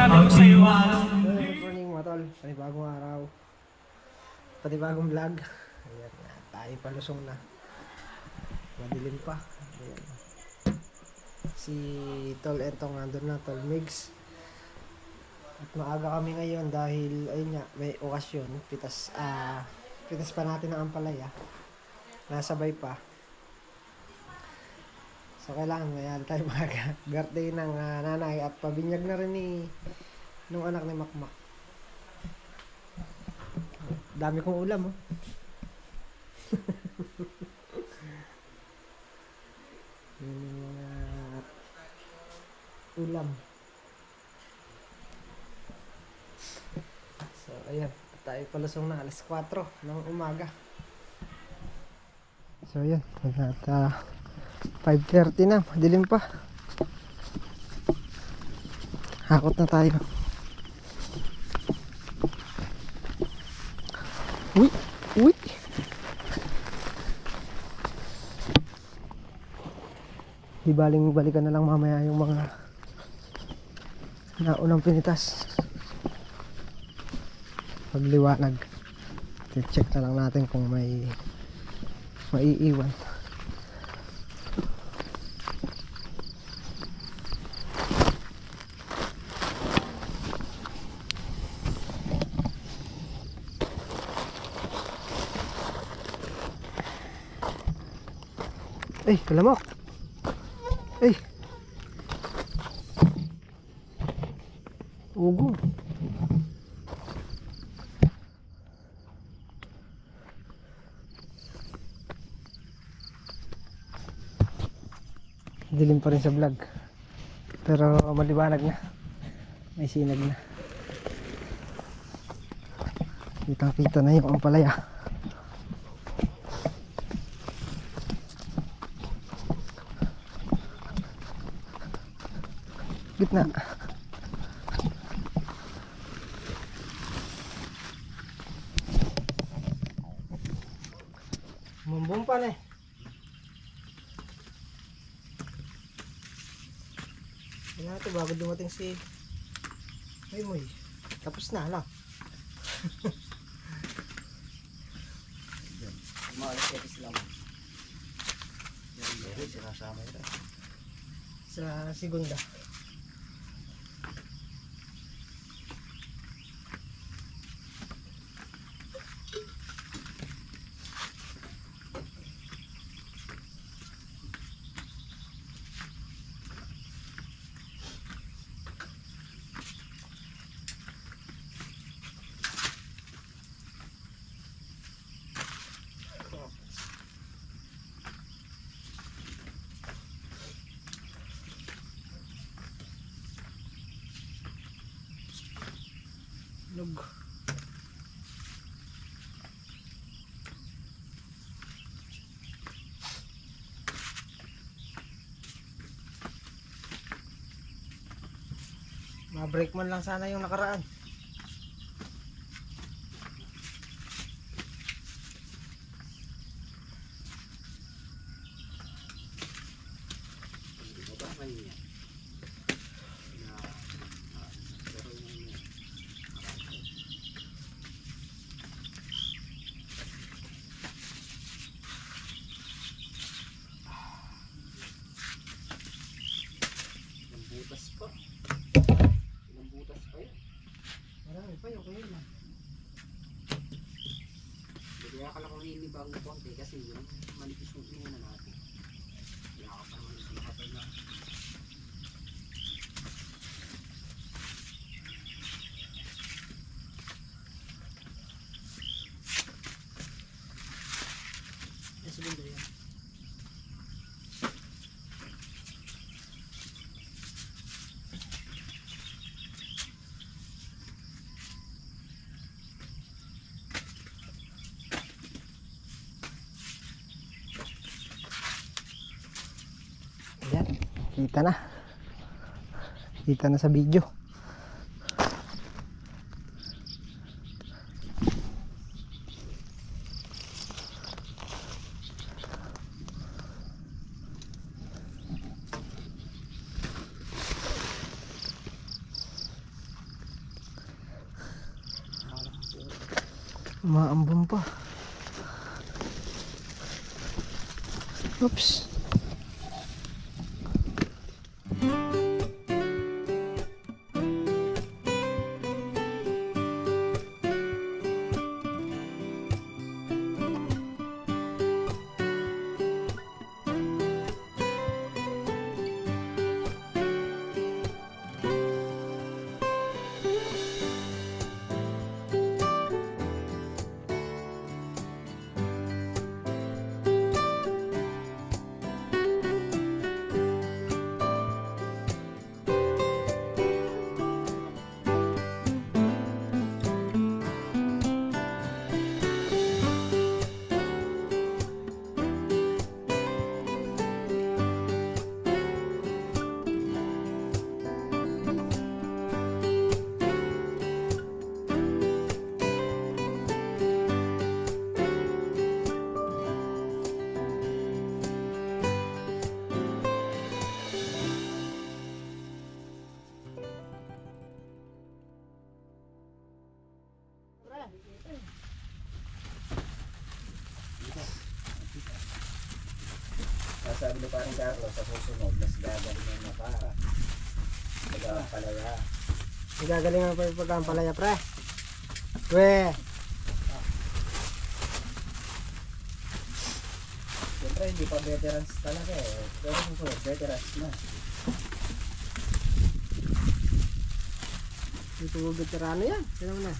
sabi ko sa'yo. Good morning mga tol, panibagong araw, panibagong vlog. Ayan na, tayo palusong na. Madilim pa. Ayan. Si Tol Entong nandun na, Tol Migs. At maaga kami ngayon dahil ayun nga, may okasyon. Pitas pa natin ang ampalaya. Nasabay pa. So kailangan ngayon tayo maaga. Birthday ng nanay at pabinyag na rin nung anak ni Makmak. Dami kong ulam, oh. Ulam. So, ayan. Tayo palusong na. Alas 4 ng umaga. So, ayan. 5:30 na. Madilim pa. Hakot na tayo. Uy! Uy! Di balikan na lang mamaya yung mga naunang pinitas. Pagliwanag. I-check na lang natin kung may maiiwan. Ay, kalamok. Ay. Ugo. Dilim pa rin sa vlog. Pero maliwanag na. May sinag na. Kitang-kita na yung ampalaya. Gitna. Mumbong pa na eh. Kaya ito bago dumating si Moy. Tapos na, ala. Umalis ka Islam. Yan sinasama ito. Sa segunda. Lug. Ma-break man lang sana yung nakaraan. Marami pa yung kuya lang. Hindi akala ko hinibang ng konti kasi yung manipis yung inuna natin. Kaya ako pa naman ito nakapay na. Yes, segundo yan. Ayan, kita na sa video. Umaambon pa. Oops. Sabi ni parang Carlos sa susunod, mas gagaling na para pagpapalaya. Gagalingan pa yung pagkampalaya, pre. We. Siyempre hindi pa veterans talaga eh. Pero susunod, veterans na. Ito veterano yan. Sino na?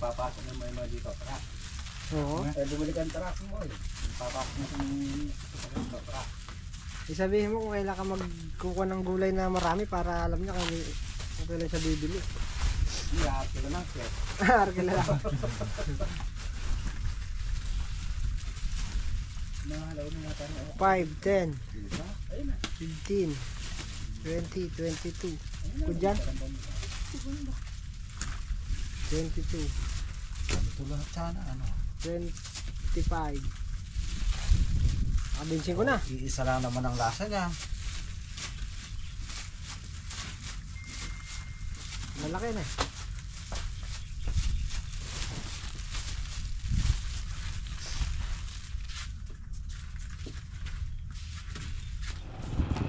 Papasok na may mga dito truck. Oo. Eh bumalik ang truck mo eh. Papasok mo sa truck. Isabihin mo kung kailan ka magkukuha ng gulay na marami para alam niya kung kailan siya bibili. Yeah, kilo lang siya. Arkila lang. Mahalaw na yata na. 5, 10, Diba? Ayun na. 15, 20, 22. Kung dyan? 22. Ito lahat sana ano. 25. Kabinsin ko na. Iisa lang naman ang lasa niya. Malaki na.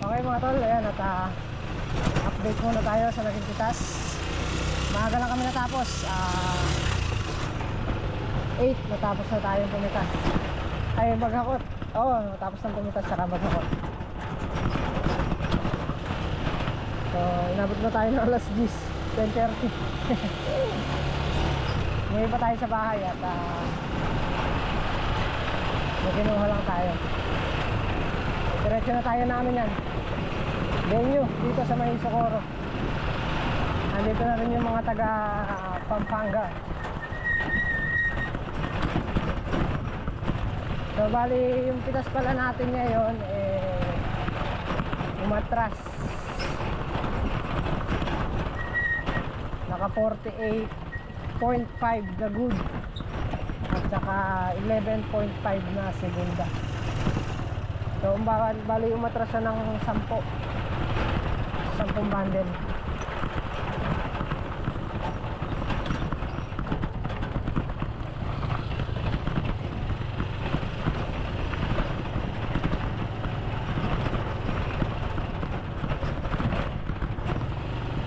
Okay mga tol, ayan at update muna tayo sa naging pitas. Maaga lang kami natapos. 8 natapos na tayong pumitas. Ay maghakot. Oo, natapos ng pumitas saka maghakot. So inabot na tayo ng alas 10, 10:30. Ngayon pa tayo sa bahay at magkinuha lang tayo. Diretso na tayo namin yan. Venue dito sa May Socorro. Andito na rin yung mga taga Pampanga. So bali yung pitas pala natin ngayon umatras. Naka 48.5 na good at saka 11.5 na segunda. So bali umatras siya ng 10 bundle.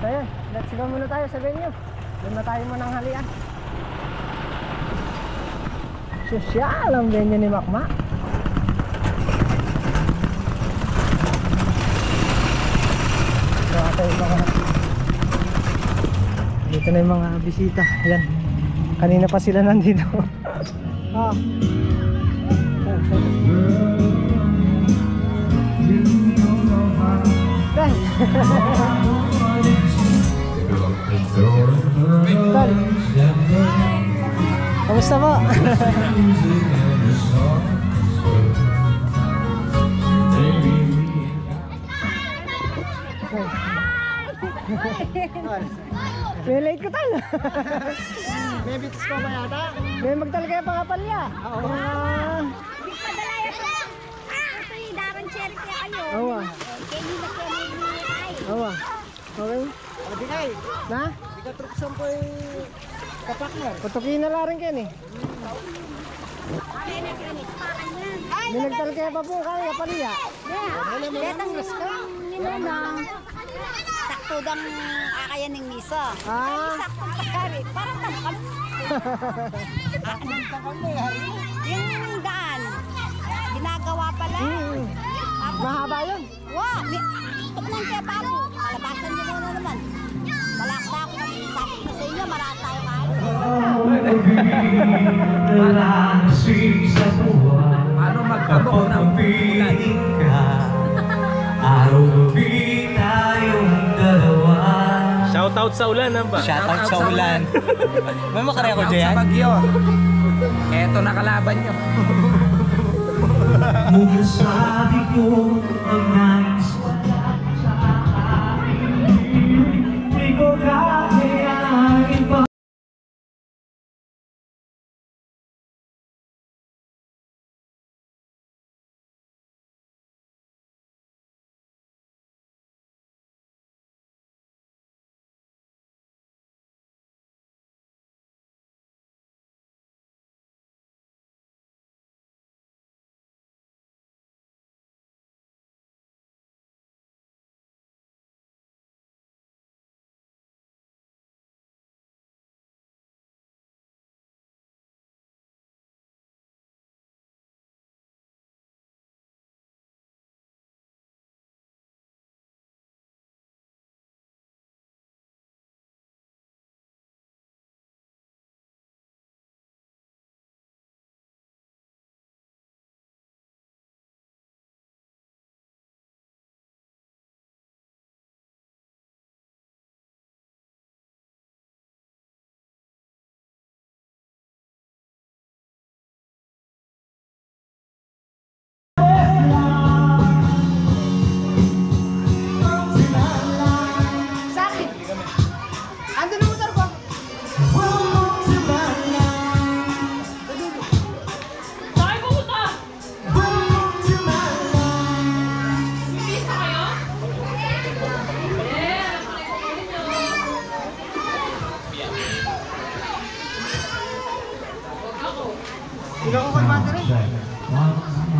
So yun, let's go muna tayo sa venue. Doon na tayo munang halian. Sosyal ang venue ni Makma. So ito yung mga dito na yung mga bisita. Yan, kanina pa sila nandito. Tol, kamusta po? May late ko tal. May bitis ko ba yata? May magtalagay pa nga palya. Oo. Padalaya pa. Ito yung darang cherry kaya kayo. Awa. Kaya hindi na kayo may ay. Awa. Na? Ikatruksan po yung kapakner. Putukin na lang rin kayo eh. Minagtal kaya pa po kaya paliya. Betang ninanang. Sakto dang akayan ng misa. Sakto pagkari. Parang tangkap. Yung daan. Ginagawa pala. Mahaba yun. Wow! Ito lang kaya bago. Malabasan nyo muna naman. Malaksa ako. Sakit na sa inyo. Maraan tayo kahit. Paano magpabok ng piling ka? Araw-gabi tayong dalawa. Shoutout sa ulan, ba? Shoutout sa ulan. May makaraya ko dyan? Sa bagyo. Eto na kalaban nyo. Nung sabi ko ang nais sa akin, di ko kakayanin pa.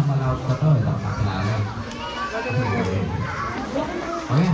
Malawag pa to. Wala akong makilala. Okay.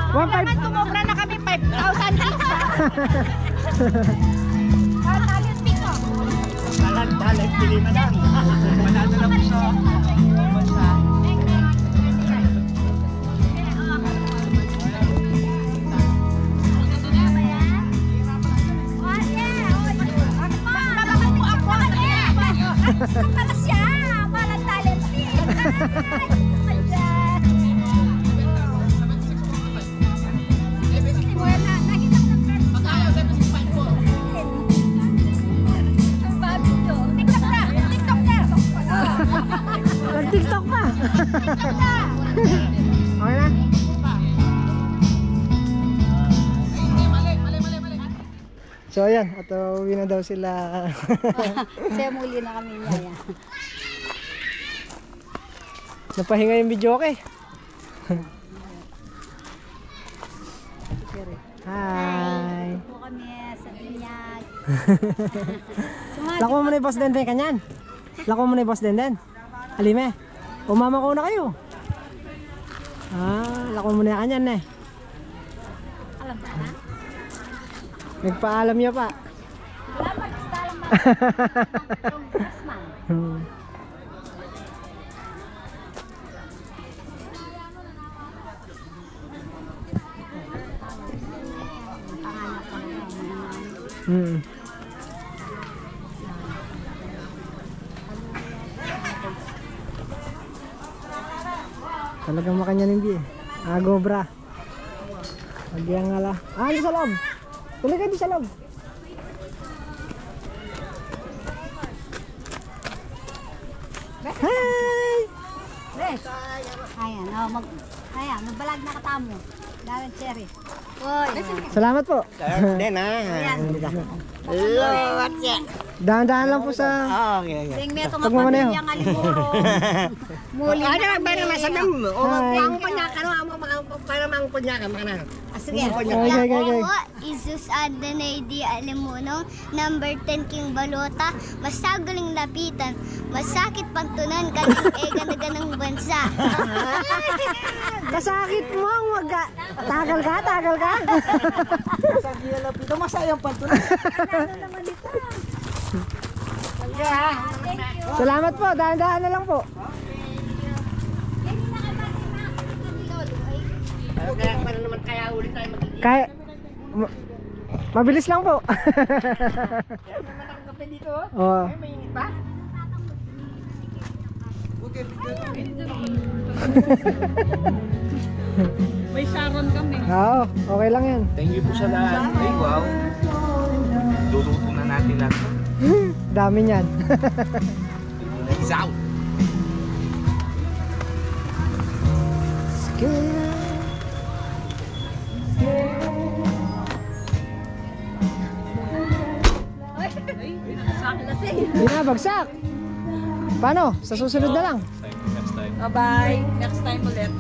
Naman tumobra na kami 5,000 dito. Talit piko. Talag, pili na lang. Manalo lang po sa bansa. Ang pala siya, walang talent fee. Nakita ko ng So ayan, at uwi na daw sila. Kasi muli na kami niya. Napahinga yung video, okay? Hi! Po kami sa Binyag. Lako mo na yung boss Denden kanyan. Lako mo na yung boss Denden. Alime, umama ko na kayo. Lako mo na yung kanyan eh. Alam ba na? Nagpaalam niya pa. Wala pa, basta lang ba? Yung Christmas. Panganak ko na. Talagang makanyanin di eh. Gobra. Nagyang ngala. Di sa loob. Tuloy ka di sa loob. Hi! Res. Ayan, magbalag na katamo. Dalang cherry. Salamat po. Dahan-dahan lang po sa... Sing meto nga Pag mamaneho. pamilya nga limuro. Muli na kami. Sige. Okay. Isus Adanay di Alimuno, number 10 King Balota, masagaling lapitan, masakit pantunan, kanyang ganda-ganang bansa. Kasakit mo ang waga. Tagal ka. Masayang pantunan. Salamat po, dahan-dahan na lang po. Kaya mabilis lang po. Oo. May Sharon kami. Oo, okay lang yan. Thank you po sa lahat. Ay, wow. Luluto na natin lahat. Dami niyan. Peace out. Binabagsak. Paano? Sa susunod na lang. Next time. Bye-bye. Next time ulit.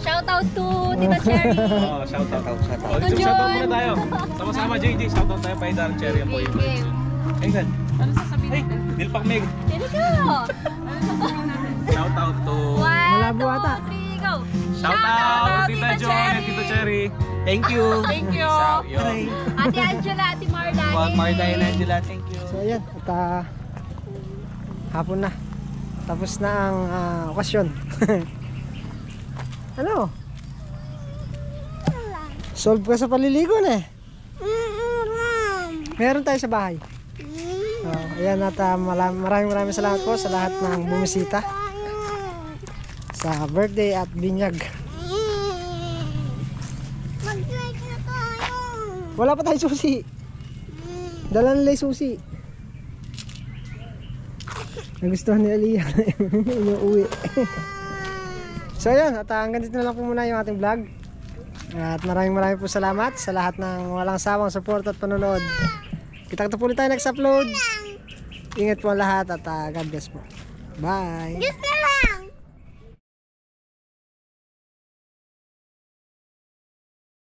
Shout out to Tita Cherry. Shout out. Tito Shout out muna John. tayo. Sama-sama, JJ. Shout out tayo kay Darren Cherry. Ang po yun. Ayun. Ano sasabihin natin? Dilpak Meg. Pili ka. Ano sasabihin natin? Shout out to... Malabo ata. 1, 2, 3, go. Shout out Tita John and Tito Cherry. Thank you. Thank you. Ate Angela, Ate Marla. Marta and Angela, thank you. So ayan, at hapon na. Tapos na ang okasyon. Ano? Solve ka sa paliligo na eh. Meron tayo sa bahay. Ayan at maraming salamat po sa lahat ng bumisita sa birthday at binyag. Wala pa tayong susi. Dala nila yung susi. Nagustuhan ni Aliyah na uwi. So ayan, at hanggang dito na lang po muna yung ating vlog. At maraming po salamat sa lahat ng walang sawang support at panonood. Kita-kita po ulit tayo next upload. Ingat po ang lahat at God bless po. Bye!